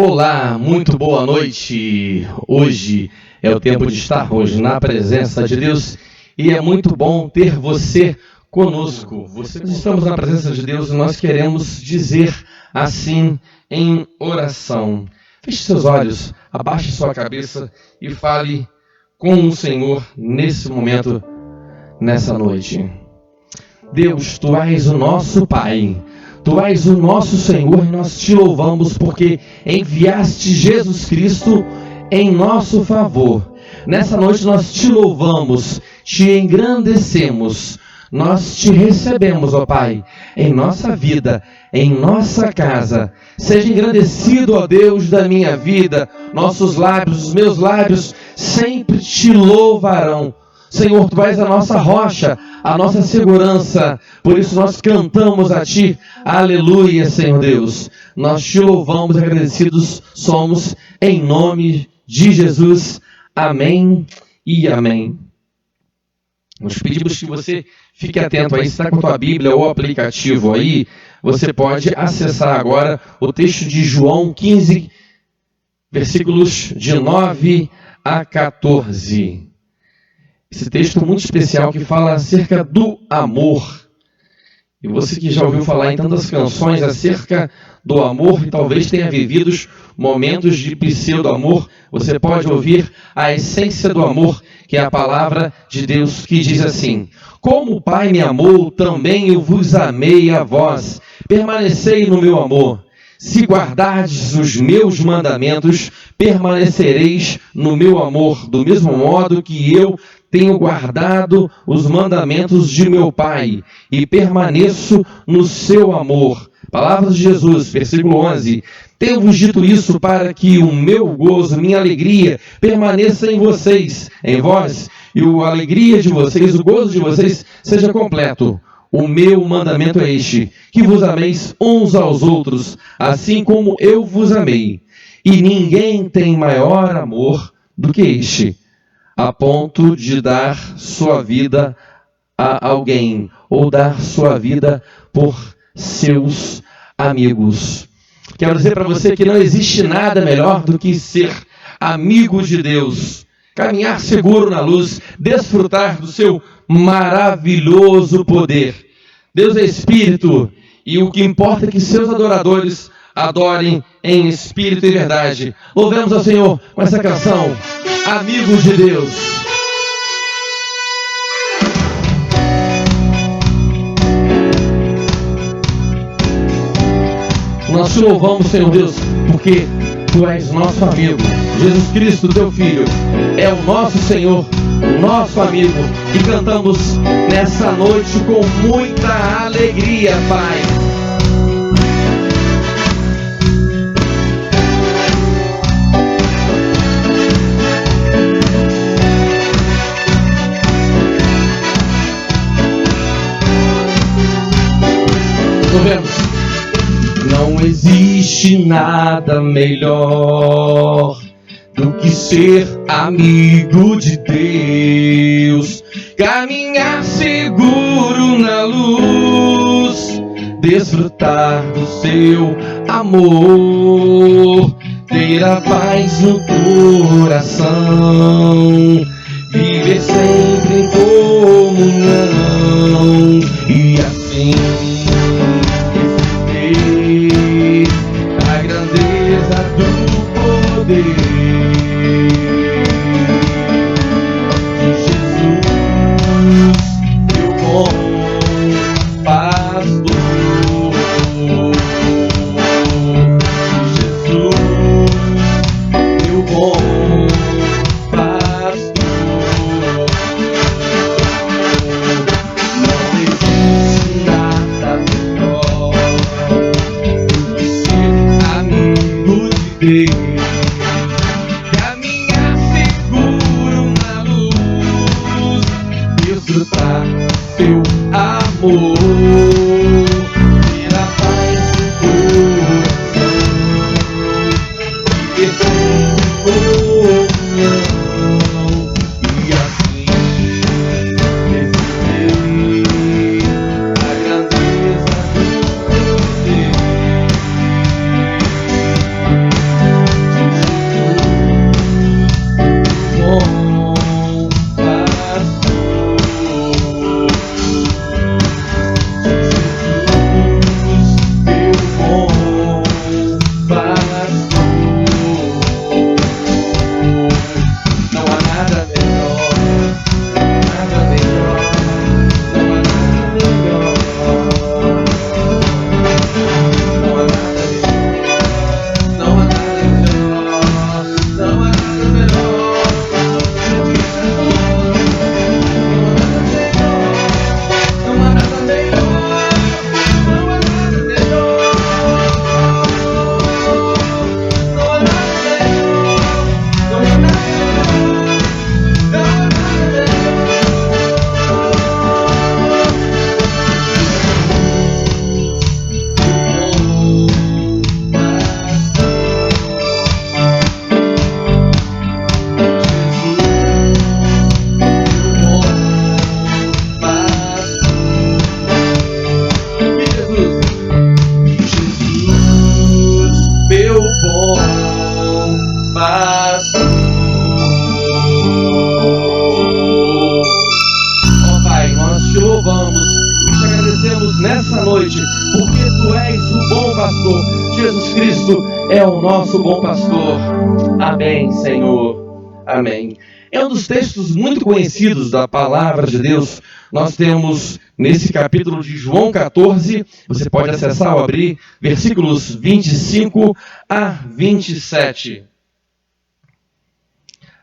Olá, muito boa noite. Hoje é o tempo de estarmos na presença de Deus e é muito bom ter você conosco. Estamos na presença de Deus e nós queremos dizer assim em oração. Feche seus olhos, abaixe sua cabeça e fale com o Senhor nesse momento, nessa noite. Deus, Tu és o nosso Pai. Tu és o nosso Senhor e nós te louvamos porque enviaste Jesus Cristo em nosso favor. Nessa noite nós te louvamos, te engrandecemos, nós te recebemos, ó Pai, em nossa vida, em nossa casa. Seja engrandecido, ó Deus, da minha vida, nossos lábios, os meus lábios sempre te louvarão. Senhor, Tu és a nossa rocha, a nossa segurança, por isso nós cantamos a Ti, aleluia, Senhor Deus. Nós Te louvamos, agradecidos somos, em nome de Jesus. Amém e amém. Nós pedimos que você fique atento aí, se está com a tua Bíblia ou aplicativo aí, você pode acessar agora o texto de João 15, versículos de 9 a 14. Esse texto muito especial que fala acerca do amor. E você que já ouviu falar em tantas canções acerca do amor e talvez tenha vivido momentos de pseudo-amor, você pode ouvir a essência do amor, que é a palavra de Deus, que diz assim: como o Pai me amou, também eu vos amei a vós. Permanecei no meu amor. Se guardardes os meus mandamentos, permanecereis no meu amor, do mesmo modo que eu tenho guardado os mandamentos de meu Pai e permaneço no seu amor. Palavras de Jesus, versículo 11. Tenho-vos dito isso para que o meu gozo, minha alegria, permaneça em vocês, em vós, e a alegria de vocês, o gozo de vocês, seja completo. O meu mandamento é este, que vos ameis uns aos outros, assim como eu vos amei. E ninguém tem maior amor do que este, a ponto de dar sua vida a alguém, ou dar sua vida por seus amigos. Quero dizer para você que não existe nada melhor do que ser amigo de Deus, caminhar seguro na luz, desfrutar do seu maravilhoso poder. Deus é Espírito, e o que importa é que seus adoradores adorem em espírito e verdade. Louvemos ao Senhor com essa canção, Amigos de Deus. Nós te louvamos, Senhor Deus, porque Tu és nosso amigo. Jesus Cristo, Teu Filho, é o nosso Senhor, o nosso amigo. E cantamos nessa noite com muita alegria, Pai. Não existe nada melhor do que ser amigo de Deus, caminhar seguro na luz, desfrutar do seu amor, ter a paz no coração, viver sempre em comunhão e assim a grandeza do poder de Jesus, meu bom pastor. Jesus, meu bom pastor. Não existe nada melhor do que ser amigo de Deus, caminhar seguro na luz, desfrutar seu amor, ter a paz do coração, viver sempre comunhão e assim receber a grandeza do poder. Jesus Cristo é o nosso bom pastor. Amém, Senhor. Amém. É um dos textos muito conhecidos da palavra de Deus. Nós temos nesse capítulo de João 14, você pode acessar ou abrir, versículos 25 a 27.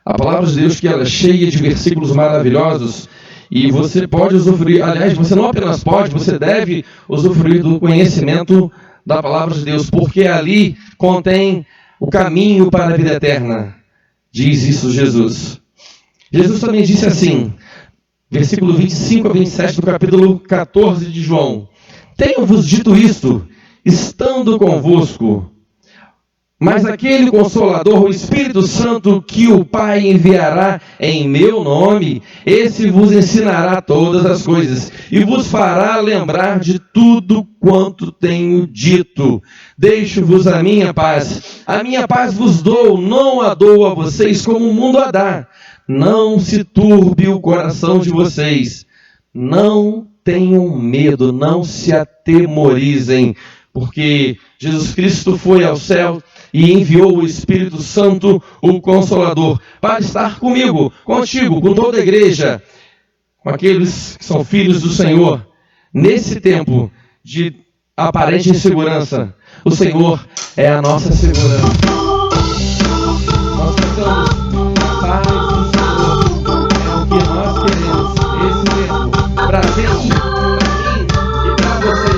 A palavra de Deus que ela é cheia de versículos maravilhosos e você pode usufruir, aliás, você não apenas pode, você deve usufruir do conhecimento da palavra de Deus, porque ali contém o caminho para a vida eterna. Diz isso Jesus. Jesus também disse assim, versículo 25 a 27 do capítulo 14 de João: Tenho-vos dito isto, estando convosco, mas aquele Consolador, o Espírito Santo, que o Pai enviará em meu nome, esse vos ensinará todas as coisas e vos fará lembrar de tudo quanto tenho dito. Deixo-vos a minha paz vos dou, não a dou a vocês como o mundo a dá. Não se turbe o coração de vocês, não tenham medo, não se atemorizem, porque Jesus Cristo foi ao céu e enviou o Espírito Santo, o Consolador, para estar comigo, contigo, com toda a igreja, com aqueles que são filhos do Senhor. Nesse tempo de aparente insegurança, o Senhor é a nossa segurança. Nós cantamos a paz do Senhor, é o que nós queremos, esse tempo, para gente, para mim e para você.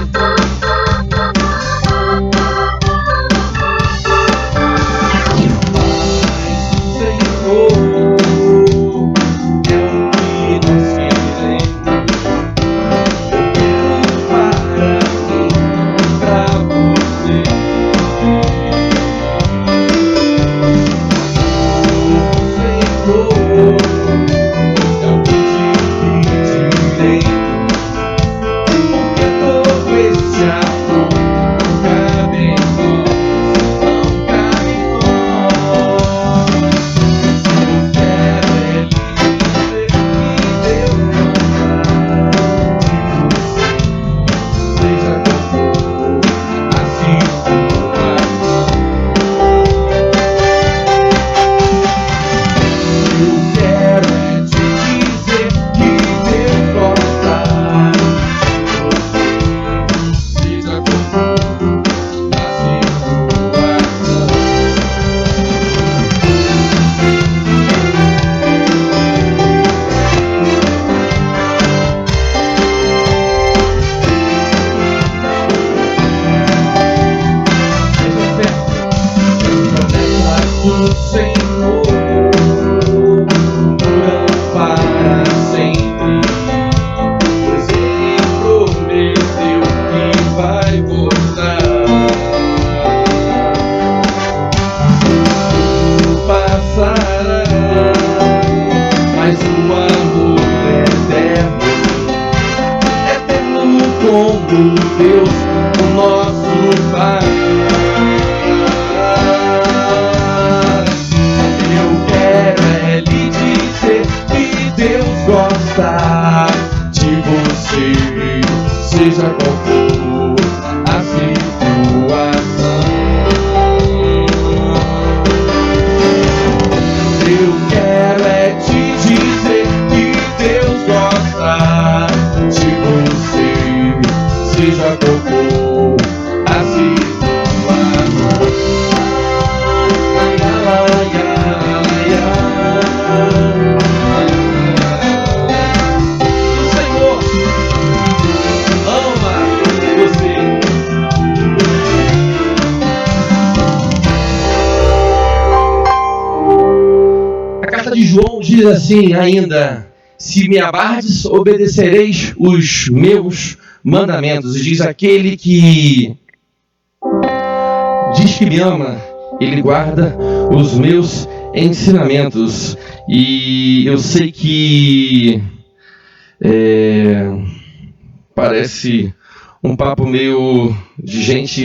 Diz assim ainda: se me amardes, obedecereis os meus mandamentos. E diz aquele que diz que me ama, ele guarda os meus ensinamentos. E eu sei que parece um papo meio de gente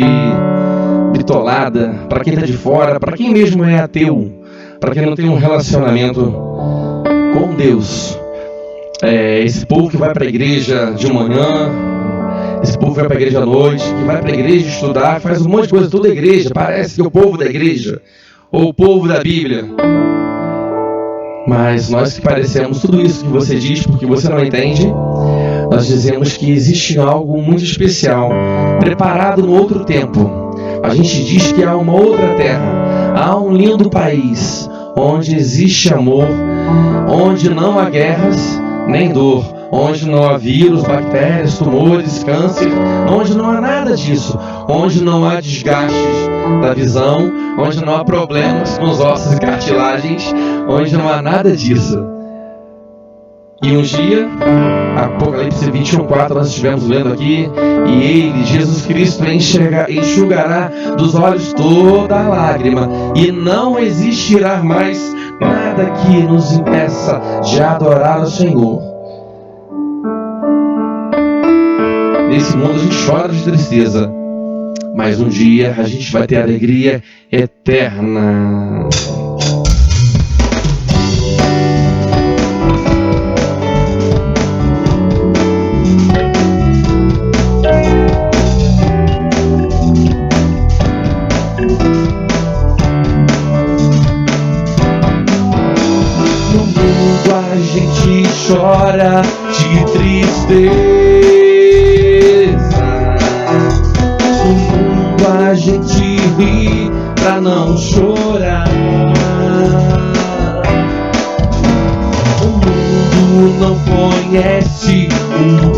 bitolada, para quem está de fora, para quem mesmo é ateu, para quem não tem um relacionamento com Deus. Esse povo que vai para a igreja de manhã, esse povo vai para a igreja à noite, que vai para a igreja estudar, faz um monte de coisa, toda a igreja, parece que é o povo da igreja, ou o povo da Bíblia. Mas nós que parecemos tudo isso que você diz, porque você não entende, nós dizemos que existe algo muito especial, preparado no outro tempo. A gente diz que há uma outra terra, há um lindo país, onde existe amor, onde não há guerras nem dor, onde não há vírus, bactérias, tumores, câncer, onde não há nada disso, onde não há desgastes da visão, onde não há problemas com os ossos e cartilagens, onde não há nada disso. E um dia, Apocalipse 21:4, nós estivemos lendo aqui, e Ele, Jesus Cristo, enxugará dos olhos toda a lágrima, e não existirá mais nada que nos impeça de adorar o Senhor. Nesse mundo a gente chora de tristeza, mas um dia a gente vai ter alegria eterna. A gente chora de tristeza, no mundo a gente ri pra não chorar. O mundo não conhece o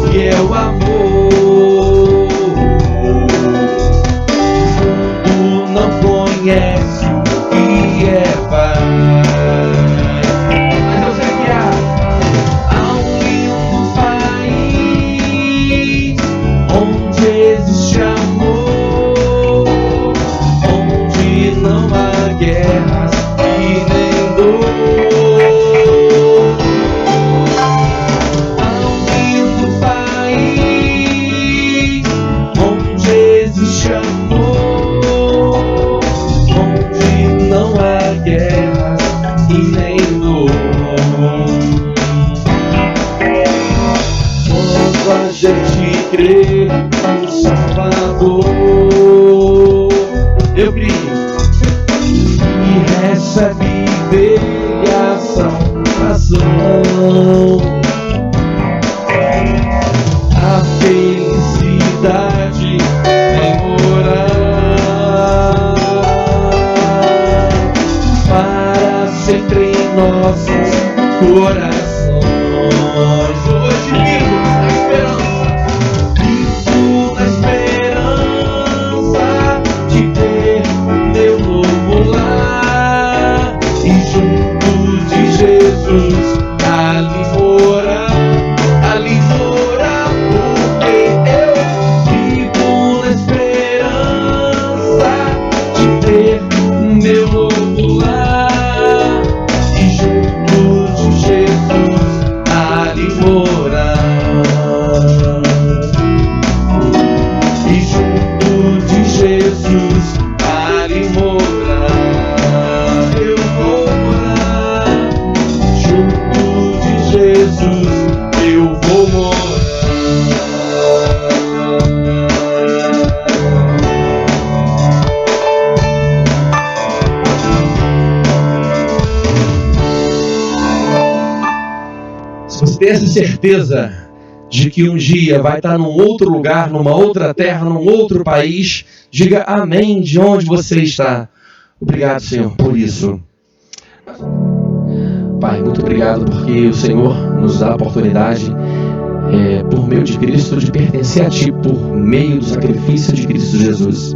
que é o amor. O mundo não conhece o que é paz. Existe amor, onde não há guerras e nem dor. Há um lindo país, onde existe amor, onde não há guerras e nem dor. Quando a gente crê no Salvador, eu grito e recebe dele a salvação, a felicidade em morar para sempre em nossos corações. Hoje vivo na esperança, vivo na esperança de ter meu novo lar e junto de Jesus ali morar, porque eu vivo na esperança de ter meu novo lar e junto de Jesus ali morar. E junto de Jesus ali morar. Eu vou morar. Junto de Jesus eu vou morar. Se você tem essa certeza de que um dia vai estar num outro lugar, numa outra terra, num outro país, diga amém de onde você está. Obrigado, Senhor, por isso. Pai, muito obrigado porque o Senhor nos dá a oportunidade, por meio de Cristo, de pertencer a Ti, por meio do sacrifício de Cristo Jesus.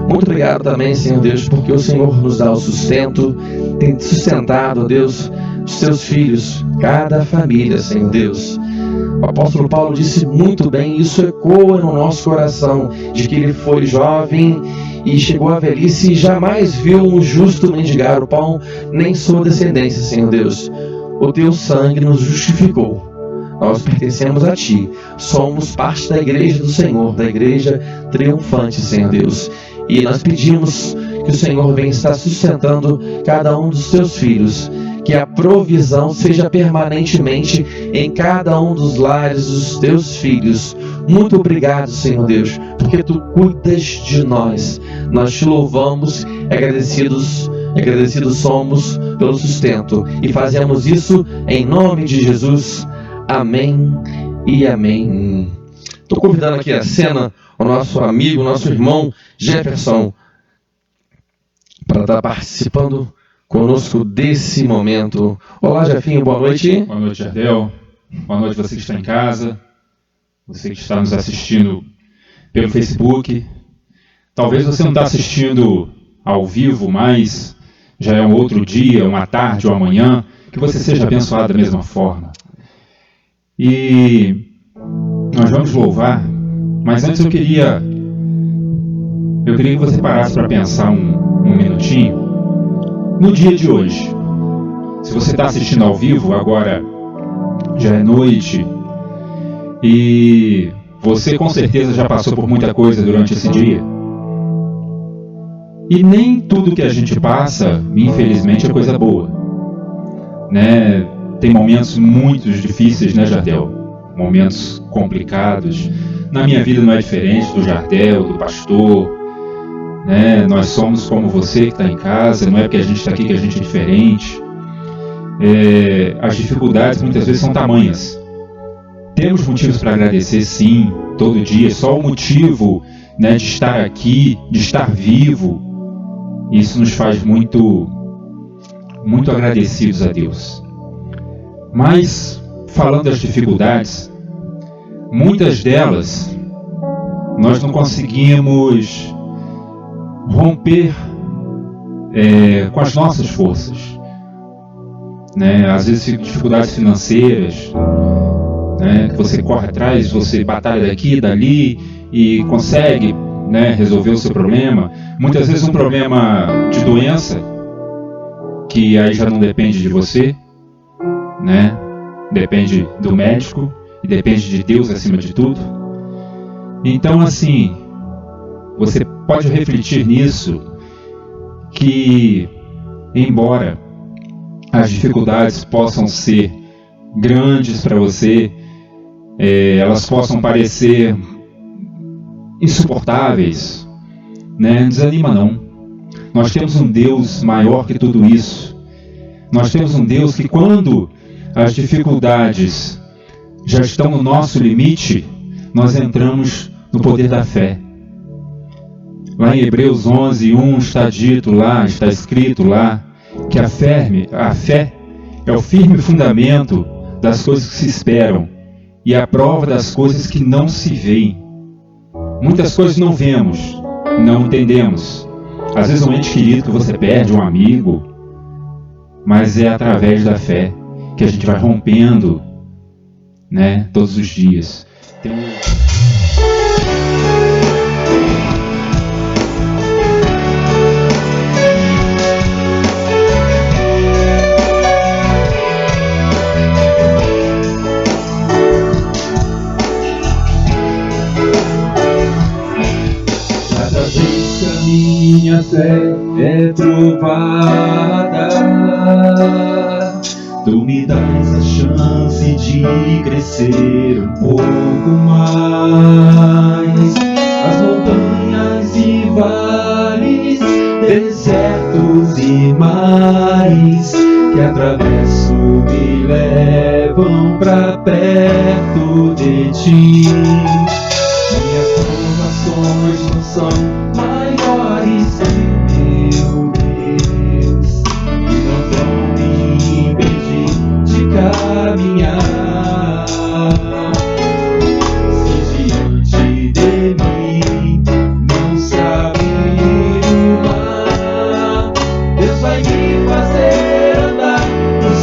Muito obrigado também, Senhor Deus, porque o Senhor nos dá o sustento, tem sustentado, Deus, os Teus filhos, cada família, Senhor Deus. O apóstolo Paulo disse muito bem, isso ecoa no nosso coração, de que ele foi jovem e chegou à velhice e jamais viu um justo mendigar o pão, nem sua descendência, Senhor Deus. O Teu sangue nos justificou. Nós pertencemos a Ti, somos parte da igreja do Senhor, da igreja triunfante, Senhor Deus. E nós pedimos que o Senhor venha estar sustentando cada um dos Teus filhos, que a provisão seja permanentemente em cada um dos lares dos Teus filhos, Muito obrigado, Senhor Deus, porque Tu cuidas de nós. Nós Te louvamos, agradecidos somos pelo sustento, e fazemos isso em nome de Jesus. Amém e amém. Estou convidando aqui a cena o nosso amigo, nosso irmão Jefferson, para estar participando conosco desse momento. Olá, Jefinho, boa noite. Boa noite, Jardel. Boa noite você que está em casa, você que está nos assistindo pelo Facebook. Talvez você não está assistindo ao vivo, mas já é um outro dia, uma tarde ou amanhã, que você seja abençoado da mesma forma. E nós vamos louvar, mas antes eu queria que você parasse para pensar um minutinho no dia de hoje. Se você está assistindo ao vivo, agora já é noite e você com certeza já passou por muita coisa durante esse dia. E nem tudo que a gente passa, infelizmente, é coisa boa, né? Tem momentos muito difíceis, né, Jardel? Momentos complicados. Na minha vida não é diferente do Jardel, do pastor, né? Nós somos como você que está em casa, não é porque a gente está aqui que a gente é diferente. As dificuldades muitas vezes são tamanhas. Temos motivos para agradecer, sim, todo dia. Só o motivo, né, de estar aqui, de estar vivo, isso nos faz muito agradecidos a Deus. Mas, falando das dificuldades, muitas delas nós não conseguimos romper com as nossas forças, né? Às vezes dificuldades financeiras, né, que você corre atrás, você batalha daqui, dali e consegue, né, resolver o seu problema. Muitas vezes um problema de doença, que aí já não depende de você, né? Depende do médico e depende de Deus acima de tudo. Então, assim, você pode refletir nisso, que embora as dificuldades possam ser grandes para você, elas possam parecer insuportáveis, né? Não desanima não. Nós temos um Deus maior que tudo isso. Nós temos um Deus que, quando as dificuldades já estão no nosso limite, nós entramos no poder da fé. Lá em Hebreus 11:1 está escrito lá, que a fé é o firme fundamento das coisas que se esperam e a prova das coisas que não se veem. Muitas coisas não vemos, não entendemos. Às vezes um ente querido que você perde, um amigo, mas é através da fé que a gente vai rompendo, né, todos os dias. Minha fé é provada, Tu me dás a chance de crescer um pouco mais. As montanhas e vales, desertos e mares que atravesso me levam pra perto de Ti. Minhas provações não são maiores que meu Deus, e não vão me impedir de caminhar. Se diante de mim não se abrir o mar, Deus vai me fazer andar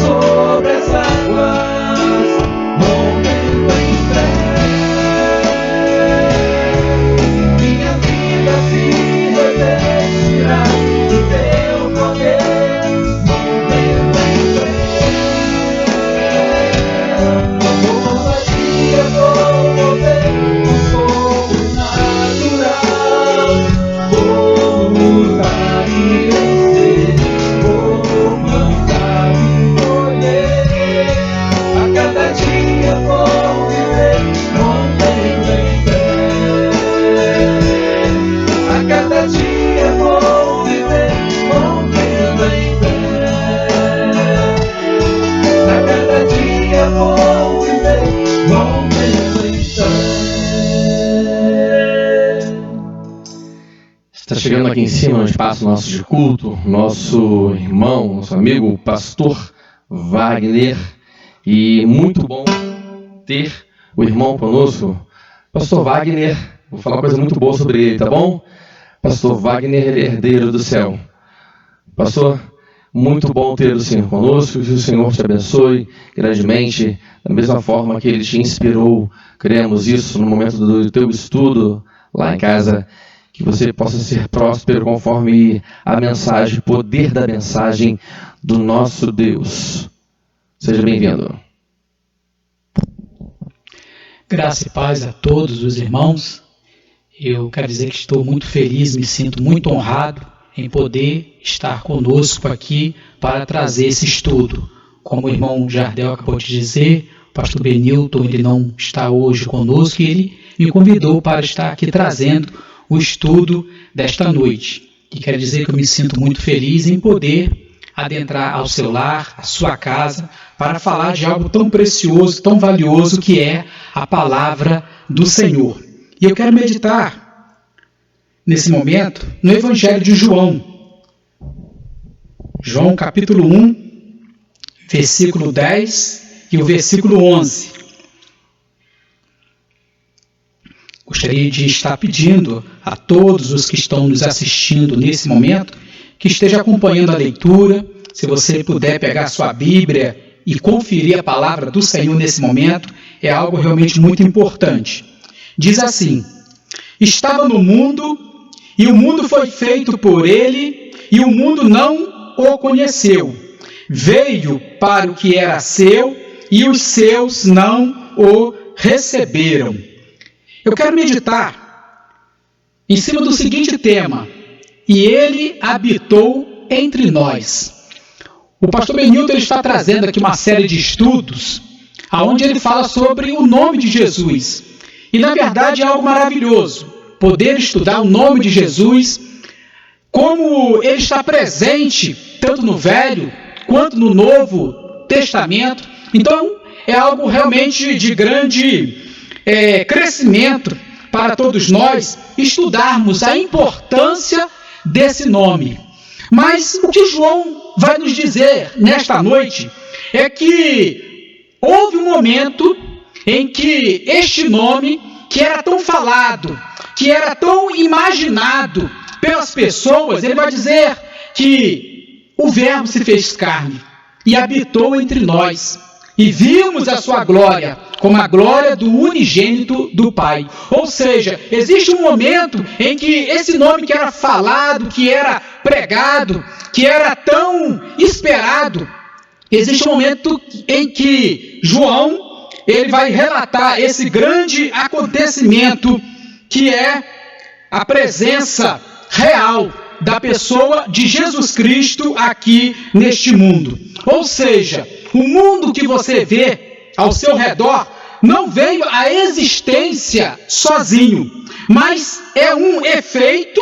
sobre as águas, rompendo em fé. Minha vida se aqui em cima no espaço nosso de culto, nosso irmão, nosso amigo, o pastor Wagner. E muito bom ter o irmão conosco. Pastor Wagner, vou falar uma coisa muito boa sobre ele, tá bom? Pastor Wagner, ele é herdeiro do céu. Pastor, muito bom ter o Senhor conosco, que o Senhor te abençoe grandemente, da mesma forma que Ele te inspirou. Cremos isso no momento do teu estudo lá em casa, que você possa ser próspero conforme a mensagem, o poder da mensagem do nosso Deus. Seja bem-vindo. Graça e paz a todos os irmãos. Eu quero dizer que estou muito feliz, me sinto muito honrado em poder estar conosco aqui para trazer esse estudo. Como o irmão Jardel acabou de dizer, o pastor Benilton, ele não está hoje conosco e ele me convidou para estar aqui trazendo o estudo desta noite. E quero dizer que eu me sinto muito feliz em poder adentrar ao seu lar, à sua casa, para falar de algo tão precioso, tão valioso que é a palavra do Senhor. E eu quero meditar, nesse momento, no Evangelho de João. João capítulo 1, versículo 10 e o versículo 11. Gostaria de estar pedindo a todos os que estão nos assistindo nesse momento que esteja acompanhando a leitura. Se você puder pegar sua Bíblia e conferir a palavra do Senhor nesse momento, é algo realmente muito importante. Diz assim: estava no mundo, e o mundo foi feito por ele, e o mundo não o conheceu. Veio para o que era seu, e os seus não o receberam. Eu quero meditar em cima do seguinte tema: e ele habitou entre nós. O pastor Benilton está trazendo aqui uma série de estudos onde ele fala sobre o nome de Jesus. E na verdade é algo maravilhoso poder estudar o nome de Jesus, como ele está presente tanto no Velho quanto no Novo Testamento. Então é algo realmente de grande crescimento para todos nós estudarmos a importância desse nome. Mas o que João vai nos dizer nesta noite é que houve um momento em que este nome, que era tão falado, que era tão imaginado pelas pessoas, ele vai dizer que o Verbo se fez carne e habitou entre nós. E vimos a sua glória, como a glória do unigênito do Pai. Ou seja, existe um momento em que esse nome que era falado, que era pregado, que era tão esperado, existe um momento em que João, ele vai relatar esse grande acontecimento, que é a presença real da pessoa de Jesus Cristo aqui neste mundo. Ou seja, o mundo que você vê ao seu redor não veio à existência sozinho, mas é um efeito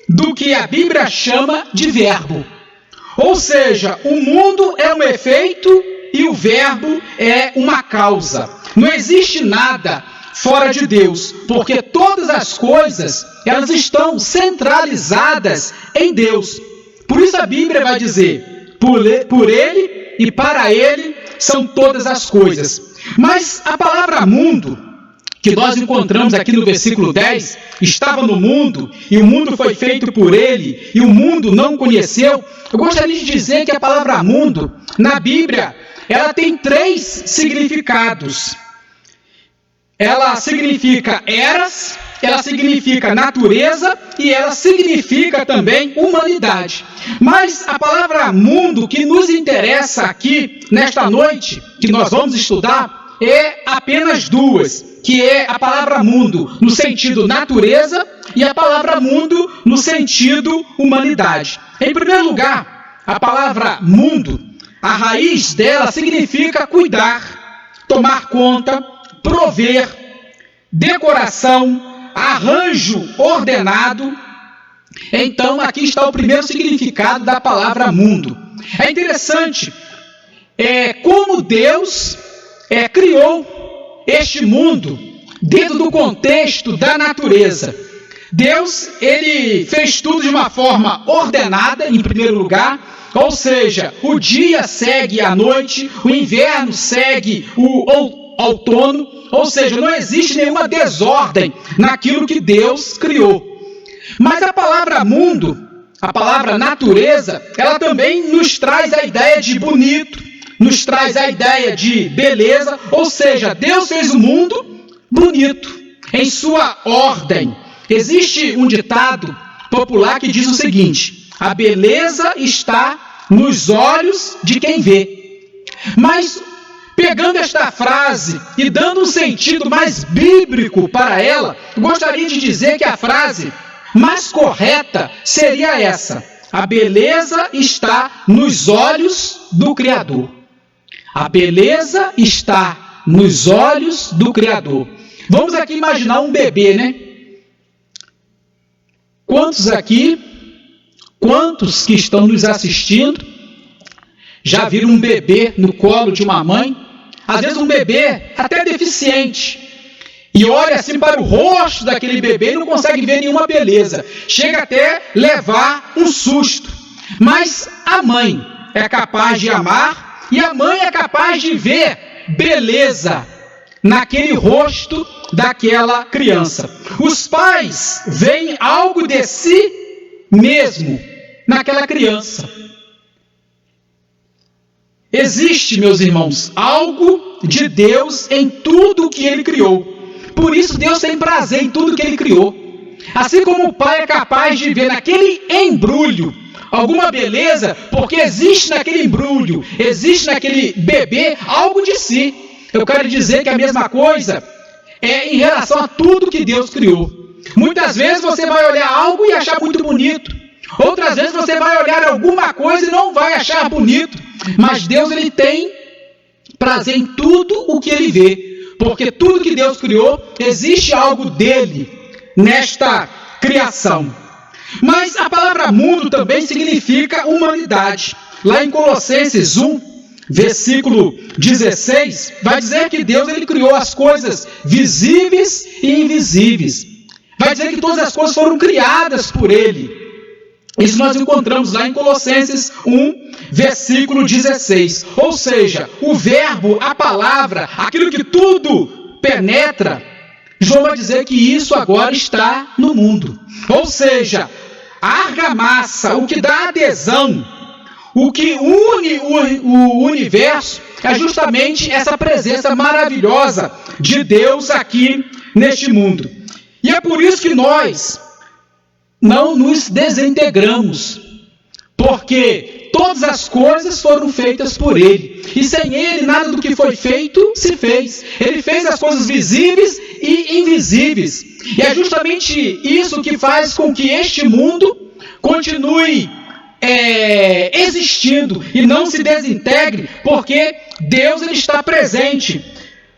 do que a Bíblia chama de verbo. Ou seja, o mundo é um efeito e o verbo é uma causa. Não existe nada fora de Deus, porque todas as coisas, elas estão centralizadas em Deus. Por isso a Bíblia vai dizer: por Ele e para Ele são todas as coisas. Mas a palavra mundo, que nós encontramos aqui no versículo 10, estava no mundo, e o mundo foi feito por Ele, e o mundo não o conheceu. Eu gostaria de dizer que a palavra mundo, na Bíblia, ela tem 3 significados. Ela significa eras, ela significa natureza e ela significa também humanidade. Mas a palavra mundo que nos interessa aqui nesta noite, que nós vamos estudar, é apenas 2, que é a palavra mundo no sentido natureza e a palavra mundo no sentido humanidade. Em primeiro lugar, a palavra mundo, a raiz dela significa cuidar, tomar conta, prover, decoração, arranjo ordenado. Então aqui está o primeiro significado da palavra mundo. É interessante como Deus criou este mundo dentro do contexto da natureza. Deus, ele fez tudo de uma forma ordenada, em primeiro lugar, ou seja, o dia segue a noite, o inverno segue o outono, ou seja, não existe nenhuma desordem naquilo que Deus criou. Mas a palavra mundo, a palavra natureza, ela também nos traz a ideia de bonito, nos traz a ideia de beleza, ou seja, Deus fez o mundo bonito, em sua ordem. Existe um ditado popular que diz o seguinte: a beleza está nos olhos de quem vê. Mas, pegando esta frase e dando um sentido mais bíblico para ela, gostaria de dizer que a frase mais correta seria essa: a beleza está nos olhos do Criador. A beleza está nos olhos do Criador. Vamos aqui imaginar um bebê, né? Quantos que estão nos assistindo já viram um bebê no colo de uma mãe? Às vezes um bebê até deficiente, e olha assim para o rosto daquele bebê e não consegue ver nenhuma beleza. Chega até levar um susto. Mas a mãe é capaz de amar, e a mãe é capaz de ver beleza naquele rosto daquela criança. Os pais veem algo de si mesmo naquela criança. Existe, meus irmãos, algo de Deus em tudo o que Ele criou. Por isso Deus tem prazer em tudo que Ele criou. Assim como o pai é capaz de ver naquele embrulho alguma beleza, porque existe naquele embrulho, existe naquele bebê algo de si. Eu quero dizer que a mesma coisa é em relação a tudo que Deus criou. Muitas vezes você vai olhar algo e achar muito bonito. Outras vezes você vai olhar alguma coisa e não vai achar bonito. Mas Deus, ele tem prazer em tudo o que ele vê. Porque tudo que Deus criou, existe algo dele nesta criação. Mas a palavra mundo também significa humanidade. Lá em Colossenses 1, versículo 16, vai dizer que Deus, ele criou as coisas visíveis e invisíveis. Vai dizer que todas as coisas foram criadas por Ele. Isso nós encontramos lá em Colossenses 1, versículo 16. Ou seja, o verbo, a palavra, aquilo que tudo penetra, João vai dizer que isso agora está no mundo. Ou seja, a argamassa, o que dá adesão, o que une o universo, é justamente essa presença maravilhosa de Deus aqui neste mundo. E é por isso que nós não nos desintegramos, porque todas as coisas foram feitas por Ele, e sem Ele nada do que foi feito se fez. Ele fez as coisas visíveis e invisíveis, e é justamente isso que faz com que este mundo continue existindo e não se desintegre, porque Deus, ele está presente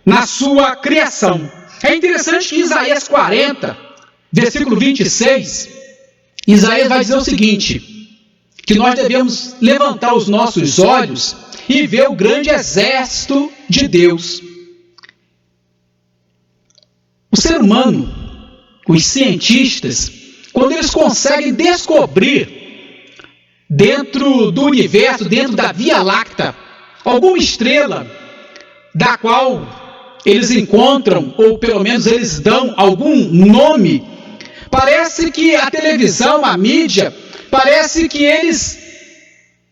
na sua criação. É interessante que Isaías 40, versículo 26, Isaías vai dizer o seguinte, que nós devemos levantar os nossos olhos e ver o grande exército de Deus. O ser humano, os cientistas, quando eles conseguem descobrir dentro do universo, dentro da Via Láctea, alguma estrela da qual eles encontram, ou pelo menos eles dão algum nome, parece que a televisão, a mídia, parece que eles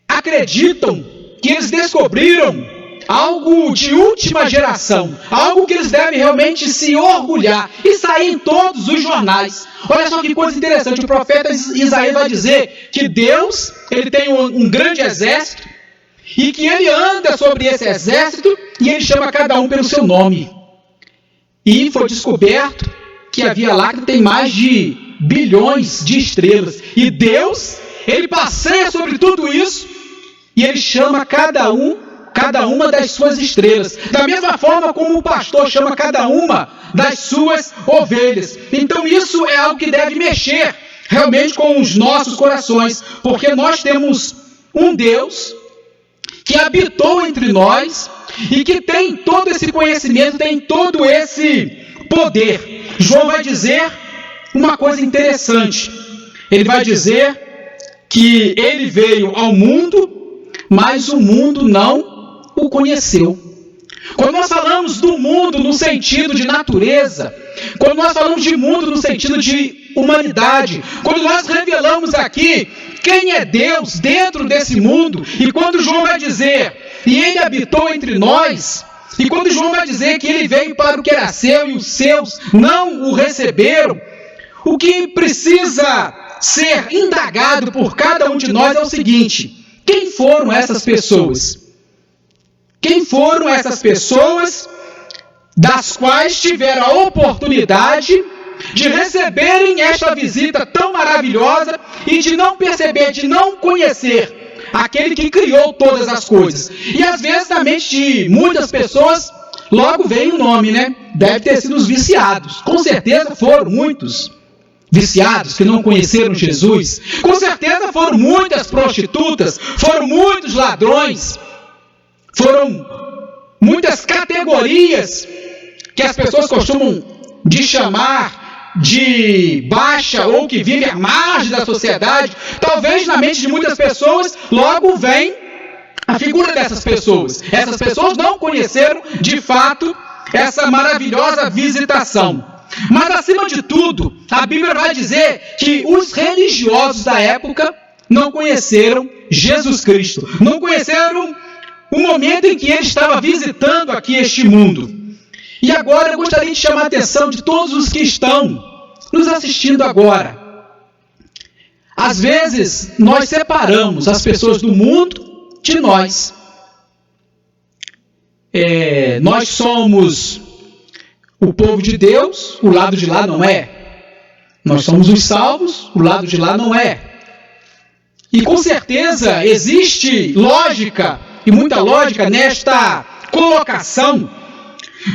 acreditam que eles descobriram algo de última geração, algo que eles devem realmente se orgulhar e sair em todos os jornais. Olha só que coisa interessante, o profeta Isaías vai dizer que Deus, ele tem um grande exército, e que ele anda sobre esse exército, e ele chama cada um pelo seu nome. E foi descoberto que a Via Láctea tem mais de bilhões de estrelas, e Deus, ele passeia sobre tudo isso, e ele chama cada uma das suas estrelas, da mesma forma como o pastor chama cada uma das suas ovelhas. Então isso é algo que deve mexer realmente com os nossos corações, porque nós temos um Deus que habitou entre nós e que tem todo esse conhecimento, tem todo esse poder. João vai dizer uma coisa interessante. Ele vai dizer que ele veio ao mundo, mas o mundo não o conheceu. Quando nós falamos do mundo no sentido de natureza, quando nós falamos de mundo no sentido de humanidade, quando nós revelamos aqui quem é Deus dentro desse mundo, e quando João vai dizer, e ele habitou entre nós, e quando João vai dizer que ele veio para o que era seu e os seus não o receberam, o que precisa ser indagado por cada um de nós é o seguinte: quem foram essas pessoas? Quem foram essas pessoas das quais tiveram a oportunidade de receberem esta visita tão maravilhosa e de não perceber, de não conhecer aquele que criou todas as coisas? E às vezes na mente de muitas pessoas logo vem o nome, né? Deve ter sido os viciados. Com certeza foram muitos viciados que não conheceram Jesus. Com certeza foram muitas prostitutas, foram muitos ladrões, foram muitas categorias que as pessoas costumam de chamar de baixa ou que vivem à margem da sociedade. Talvez na mente de muitas pessoas logo vem a figura dessas pessoas. Essas pessoas não conheceram de fato essa maravilhosa visitação. Mas acima de tudo, a Bíblia vai dizer que os religiosos da época não conheceram Jesus Cristo, não conheceram o momento em que ele estava visitando aqui este mundo. E agora eu gostaria de chamar a atenção de todos os que estão nos assistindo agora. Às vezes, nós separamos as pessoas do mundo de nós. Nós somos o povo de Deus, o lado de lá não é. Nós somos os salvos, o lado de lá não é. E com certeza existe lógica, e muita lógica nesta colocação.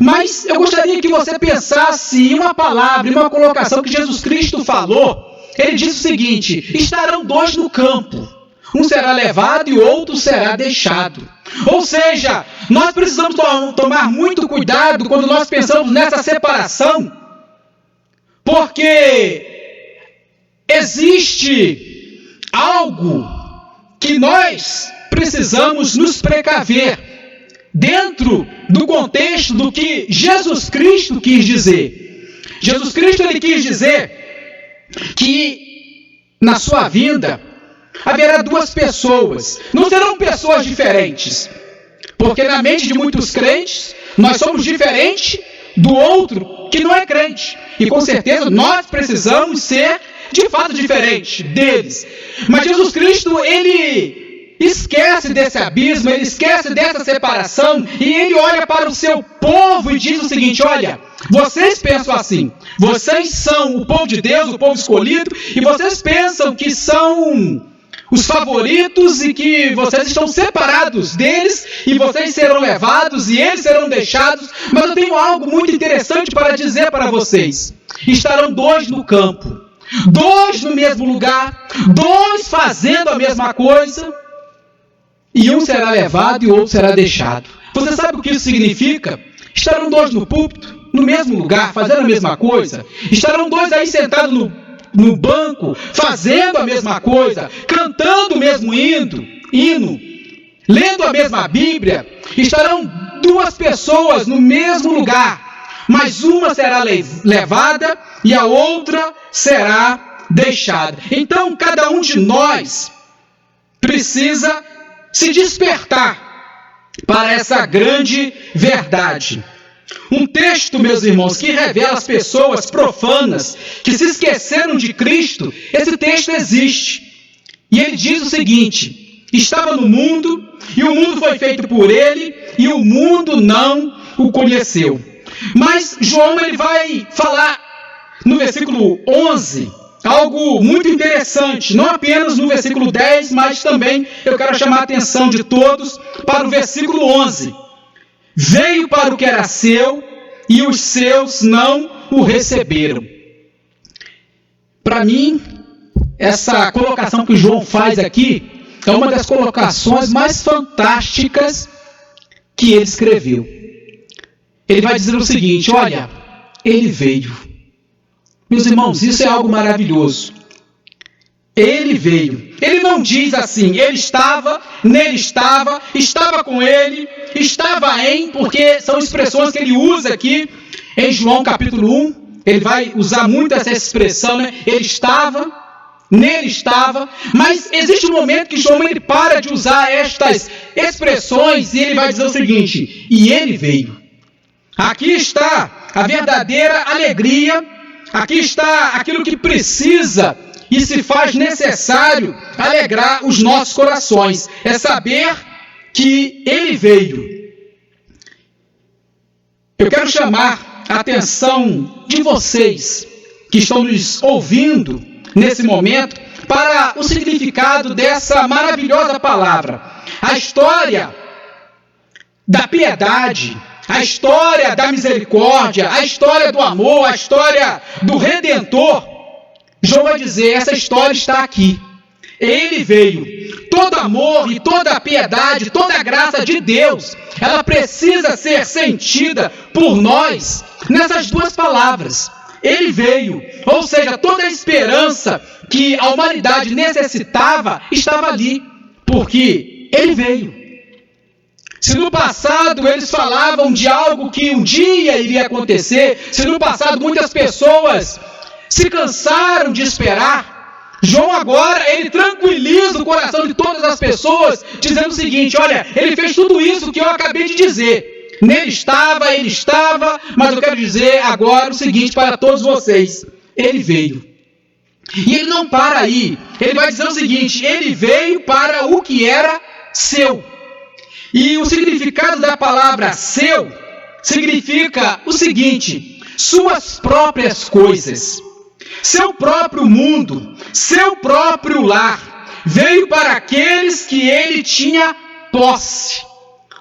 Mas eu gostaria que você pensasse em uma palavra, em uma colocação que Jesus Cristo falou. Ele disse o seguinte: estarão dois no campo, um será levado e outro será deixado. Ou seja, nós precisamos tomar muito cuidado quando nós pensamos nessa separação, porque existe algo que nós precisamos nos precaver dentro do contexto do que Jesus Cristo quis dizer. Jesus Cristo ele quis dizer que na sua vinda haverá duas pessoas. Não serão pessoas diferentes, porque na mente de muitos crentes nós somos diferentes do outro que não é crente, e com certeza nós precisamos ser de fato diferentes deles. Mas Jesus Cristo ele esquece desse abismo, ele esquece dessa separação, e ele olha para o seu povo e diz o seguinte: olha, vocês pensam assim, vocês são o povo de Deus, o povo escolhido, e vocês pensam que são os favoritos e que vocês estão separados deles e vocês serão levados e eles serão deixados. Mas eu tenho algo muito interessante para dizer para vocês: estarão dois no campo, dois no mesmo lugar, dois fazendo a mesma coisa, e um será levado e o outro será deixado. Você sabe o que isso significa? Estarão dois no púlpito, no mesmo lugar, fazendo a mesma coisa. Estarão dois aí sentados no banco, fazendo a mesma coisa, cantando o mesmo hino, lendo a mesma Bíblia. Estarão duas pessoas no mesmo lugar, mas uma será levada e a outra será deixada. Então, cada um de nós precisa se despertar para essa grande verdade. Um texto, meus irmãos, que revela as pessoas profanas que se esqueceram de Cristo. Esse texto existe. E ele diz o seguinte: estava no mundo, e o mundo foi feito por ele, e o mundo não o conheceu. Mas João ele vai falar no versículo 11 algo muito interessante, não apenas no versículo 10, mas também eu quero chamar a atenção de todos para o versículo 11. Veio para o que era seu, e os seus não o receberam. Para mim, essa colocação que João faz aqui é uma das colocações mais fantásticas que ele escreveu. Ele vai dizer o seguinte: olha, ele veio, Meus irmãos, isso é algo maravilhoso. Ele veio. Ele não diz assim, ele estava, nele estava com ele, estava em, porque são expressões que ele usa aqui em João capítulo 1. Ele vai usar muito essa expressão, né? Ele estava, nele estava, mas existe um momento que João ele para de usar estas expressões e ele vai dizer o seguinte, e ele veio. Aqui está a verdadeira alegria, aqui está aquilo que precisa e se faz necessário alegrar os nossos corações. É saber que ele veio. Eu quero chamar a atenção de vocês que estão nos ouvindo nesse momento para o significado dessa maravilhosa palavra. A história da piedade, a história da misericórdia, a história do amor, a história do Redentor. João vai dizer, essa história está aqui. Ele veio. Todo amor e toda piedade, toda a graça de Deus, ela precisa ser sentida por nós nessas duas palavras. Ele veio. Ou seja, toda a esperança que a humanidade necessitava estava ali, porque ele veio. Se no passado eles falavam de algo que um dia iria acontecer, se no passado muitas pessoas se cansaram de esperar, João agora, ele tranquiliza o coração de todas as pessoas, dizendo o seguinte, olha, ele fez tudo isso que eu acabei de dizer. Nele estava, ele estava, mas eu quero dizer agora o seguinte para todos vocês, ele veio. E ele não para aí, ele vai dizer o seguinte, ele veio para o que era seu. E o significado da palavra seu significa o seguinte, suas próprias coisas. Seu próprio mundo, seu próprio lar, veio para aqueles que ele tinha posse.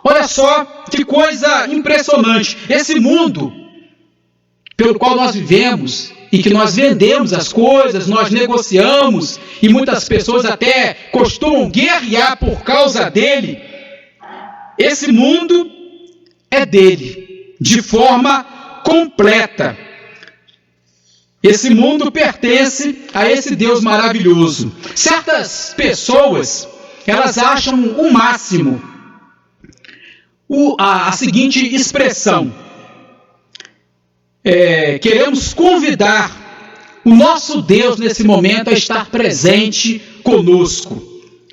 Olha só que coisa impressionante. Esse mundo pelo qual nós vivemos e que nós vendemos as coisas, nós negociamos e muitas pessoas até costumam guerrear por causa dele. Esse mundo é dele, de forma completa. Esse mundo pertence a esse Deus maravilhoso. Certas pessoas, elas acham o máximo a seguinte expressão. Queremos convidar o nosso Deus nesse momento a estar presente conosco.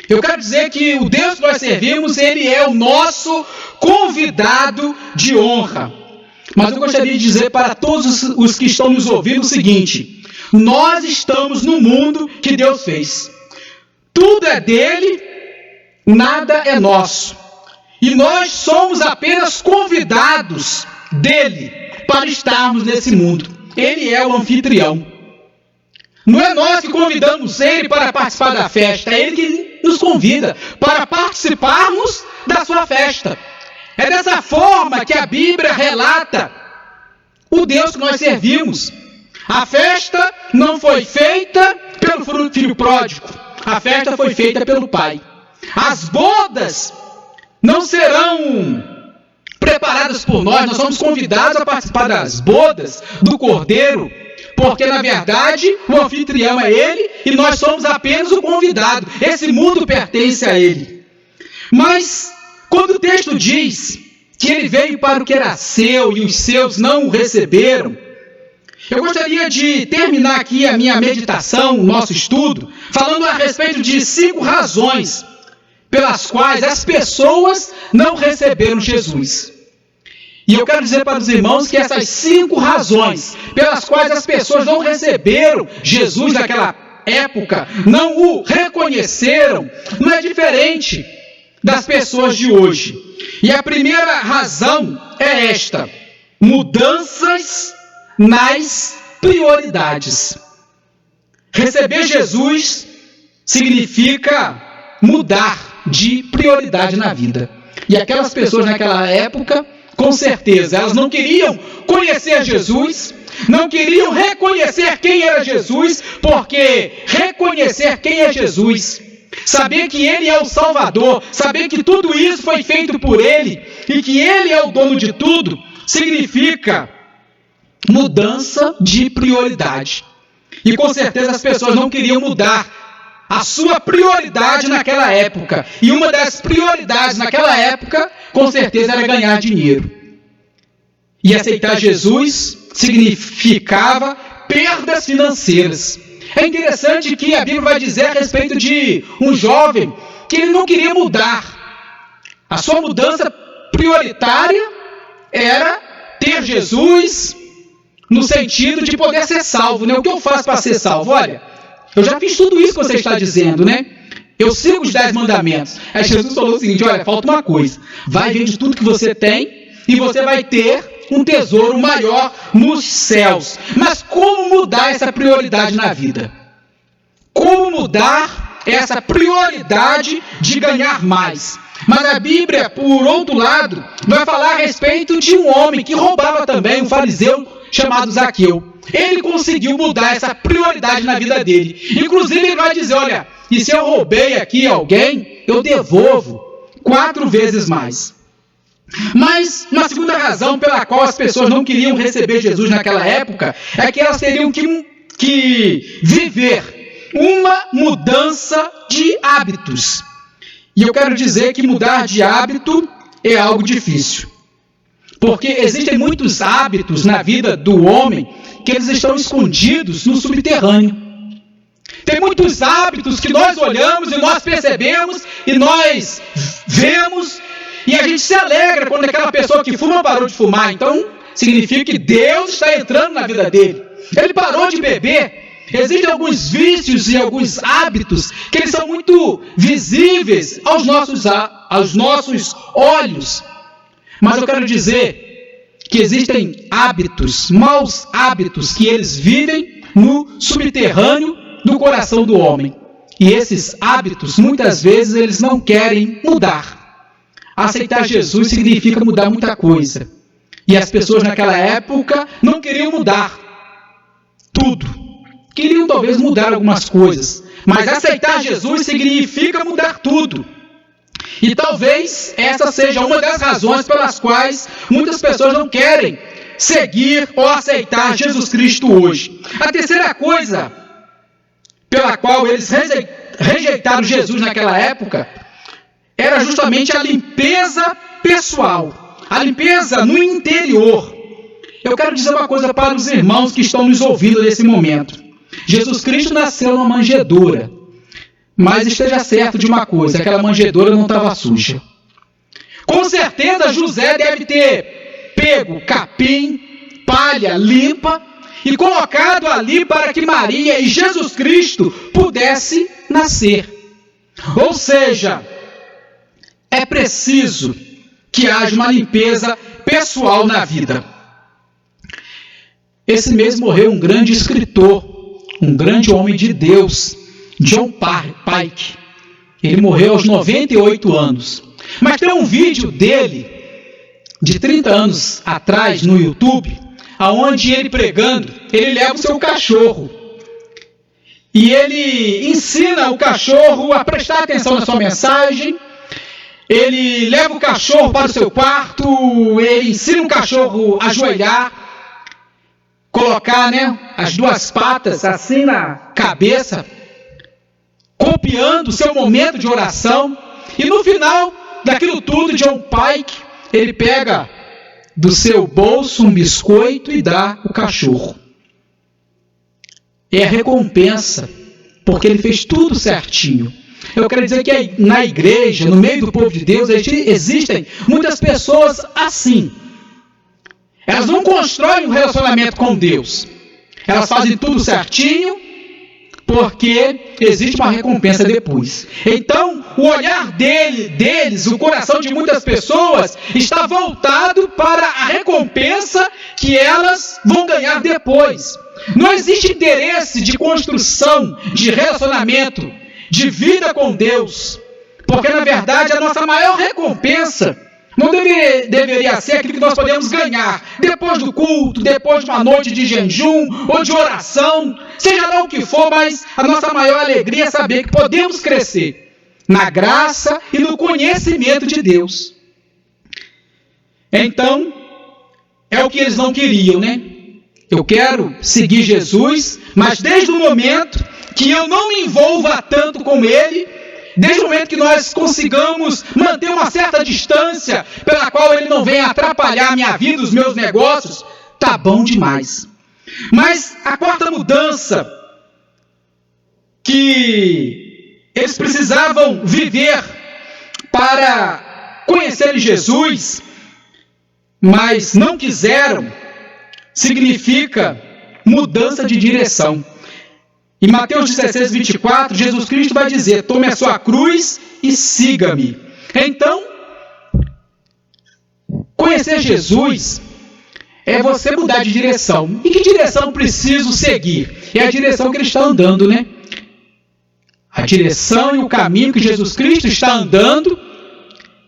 Eu quero dizer que o Deus que nós servimos, ele é o nosso convidado de honra. Mas eu gostaria de dizer para todos os que estão nos ouvindo o seguinte, nós estamos no mundo que Deus fez. Tudo é dele, nada é nosso. E nós somos apenas convidados dele para estarmos nesse mundo. Ele é o anfitrião. Não é nós que convidamos ele para participar da festa, é ele que nos convida para participarmos da sua festa. É dessa forma que a Bíblia relata o Deus que nós servimos. A festa não foi feita pelo filho pródigo, a festa foi feita pelo Pai. As bodas não serão preparadas por nós somos convidados a participar das bodas do Cordeiro, porque na verdade o anfitrião é ele e nós somos apenas o convidado. Esse mundo pertence a ele. Mas quando o texto diz que ele veio para o que era seu e os seus não o receberam, eu gostaria de terminar aqui a minha meditação, o nosso estudo, falando a respeito de 5 razões pelas quais as pessoas não receberam Jesus. E eu quero dizer para os irmãos que essas 5 razões pelas quais as pessoas não receberam Jesus naquela época, não o reconheceram, não é diferente das pessoas de hoje. E a primeira razão é esta: mudanças nas prioridades. Receber Jesus significa mudar de prioridade na vida. E aquelas pessoas naquela época, com certeza, elas não queriam conhecer Jesus, não queriam reconhecer quem era Jesus, porque reconhecer quem é Jesus, saber que Ele é o Salvador, saber que tudo isso foi feito por Ele e que Ele é o dono de tudo, significa mudança de prioridade. E com certeza as pessoas não queriam mudar a sua prioridade naquela época. E uma das prioridades naquela época, com certeza, era ganhar dinheiro. E aceitar Jesus significava perdas financeiras. É interessante que a Bíblia vai dizer a respeito de um jovem que ele não queria mudar. A sua mudança prioritária era ter Jesus no sentido de poder ser salvo, né? O que eu faço para ser salvo? Olha, eu já fiz tudo isso que você está dizendo, né? Eu sigo os 10 mandamentos. Aí Jesus falou o seguinte, olha, falta uma coisa. Vai vender tudo que você tem e você vai ter um tesouro maior nos céus. Mas como mudar essa prioridade na vida? Como mudar essa prioridade de ganhar mais? Mas a Bíblia, por outro lado, vai falar a respeito de um homem que roubava também, um fariseu chamado Zaqueu. Ele conseguiu mudar essa prioridade na vida dele. Inclusive ele vai dizer, olha, e se eu roubei aqui alguém, eu devolvo 4 vezes mais. Mas uma segunda razão pela qual as pessoas não queriam receber Jesus naquela época é que elas teriam que viver uma mudança de hábitos. E eu quero dizer que mudar de hábito é algo difícil. Porque existem muitos hábitos na vida do homem que eles estão escondidos no subterrâneo. Tem muitos hábitos que nós olhamos e nós percebemos e nós vemos e a gente se alegra quando aquela pessoa que fuma parou de fumar. Então, significa que Deus está entrando na vida dele. Ele parou de beber. Existem alguns vícios e alguns hábitos que eles são muito visíveis aos nossos olhos. Mas eu quero dizer que existem hábitos, maus hábitos, que eles vivem no subterrâneo do coração do homem. E esses hábitos, muitas vezes, eles não querem mudar. Aceitar Jesus significa mudar muita coisa. E as pessoas naquela época não queriam mudar tudo. Queriam talvez mudar algumas coisas. Mas aceitar Jesus significa mudar tudo. E talvez essa seja uma das razões pelas quais muitas pessoas não querem seguir ou aceitar Jesus Cristo hoje. A terceira coisa pela qual eles rejeitaram Jesus naquela época era justamente a limpeza pessoal, a limpeza no interior. Eu quero dizer uma coisa para os irmãos que estão nos ouvindo nesse momento. Jesus Cristo nasceu numa manjedoura, mas esteja certo de uma coisa, aquela manjedoura não estava suja. Com certeza José deve ter pego capim, palha limpa e colocado ali para que Maria e Jesus Cristo pudessem nascer. Ou seja, é preciso que haja uma limpeza pessoal na vida. Esse mês morreu um grande escritor, um grande homem de Deus, John Pike. Ele morreu aos 98 anos. Mas tem um vídeo dele, de 30 anos atrás, no YouTube, aonde ele pregando, ele leva o seu cachorro. E ele ensina o cachorro a prestar atenção na sua mensagem. Ele leva o cachorro para o seu quarto, ele ensina o cachorro a ajoelhar, colocar, as 2 patas assim na cabeça, copiando o seu momento de oração. E no final daquilo tudo, John Pike, ele pega do seu bolso um biscoito e dá o cachorro. É a recompensa, porque ele fez tudo certinho. Eu quero dizer que na igreja, no meio do povo de Deus, existem muitas pessoas assim. Elas não constroem um relacionamento com Deus. Elas fazem tudo certinho, porque existe uma recompensa depois. Então, o olhar deles, o coração de muitas pessoas, está voltado para a recompensa que elas vão ganhar depois. Não existe interesse de construção, de relacionamento, de vida com Deus, porque na verdade a nossa maior recompensa não deveria ser aquilo que nós podemos ganhar depois do culto, depois de uma noite de jejum ou de oração, seja lá o que for, mas a nossa maior alegria é saber que podemos crescer na graça e no conhecimento de Deus. Então, é o que eles não queriam, Eu quero seguir Jesus, mas desde o momento que eu não me envolva tanto com Ele, desde o momento que nós consigamos manter uma certa distância pela qual Ele não venha atrapalhar a minha vida, os meus negócios, tá bom demais. Mas a quarta mudança que eles precisavam viver para conhecer Jesus, mas não quiseram, significa mudança de direção. Em Mateus 16, 24, Jesus Cristo vai dizer: tome a sua cruz e siga-me. Então, conhecer Jesus é você mudar de direção. E que direção preciso seguir? É a direção que ele está andando, né? A direção e o caminho que Jesus Cristo está andando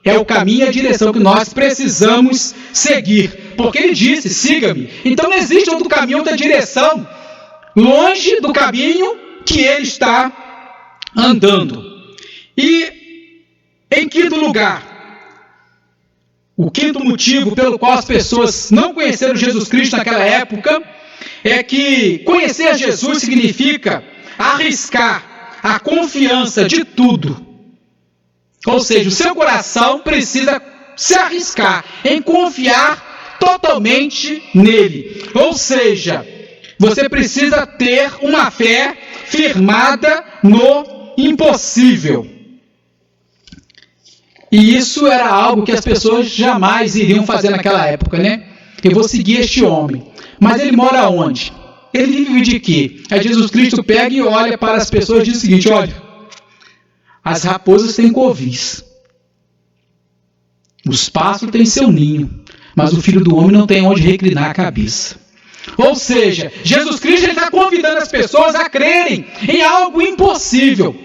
é o caminho e a direção que nós precisamos seguir. Porque ele disse: siga-me. Então não existe outro caminho, outra direção longe do caminho que ele está andando. E, em quinto lugar, o quinto motivo pelo qual as pessoas não conheceram Jesus Cristo naquela época é que conhecer Jesus significa arriscar a confiança de tudo. Ou seja, o seu coração precisa se arriscar em confiar totalmente nele. Ou seja, você precisa ter uma fé firmada no impossível. E isso era algo que as pessoas jamais iriam fazer naquela época, né? Eu vou seguir este homem. Mas ele mora onde? Ele vive de quê? Aí Jesus Cristo pega e olha para as pessoas e diz o seguinte: olha, as raposas têm covis, os pássaros têm seu ninho, mas o Filho do Homem não tem onde reclinar a cabeça. Ou seja, Jesus Cristo está convidando as pessoas a crerem em algo impossível,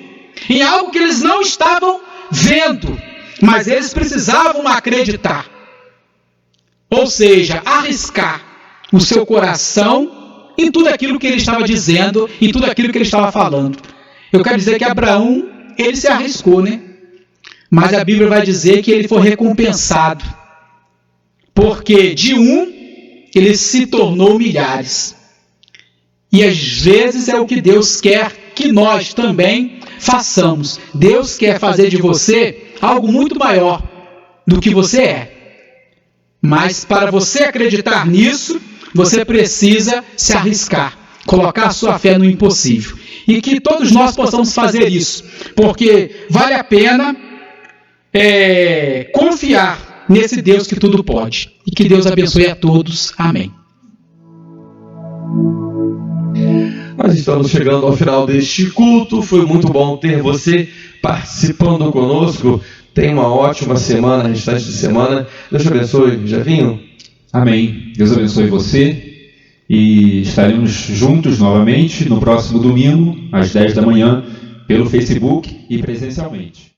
em algo que eles não estavam vendo, mas eles precisavam acreditar. Ou seja, arriscar o seu coração em tudo aquilo que ele estava dizendo, em tudo aquilo que ele estava falando. Eu quero dizer que Abraão, ele se arriscou, né? Mas a Bíblia vai dizer que ele foi recompensado, porque de um ele se tornou milhares. E às vezes é o que Deus quer que nós também façamos. Deus quer fazer de você algo muito maior do que você é. Mas para você acreditar nisso, você precisa se arriscar, colocar a sua fé no impossível. E que todos nós possamos fazer isso, porque vale a pena confiar nesse Deus que tudo pode. E que Deus abençoe a todos. Amém. Nós estamos chegando ao final deste culto. Foi muito bom ter você participando conosco. Tenha uma ótima semana, restante de semana. Deus te abençoe, Jefinho. Amém. Deus abençoe você. E estaremos juntos novamente no próximo domingo, às 10 da manhã, pelo Facebook e presencialmente.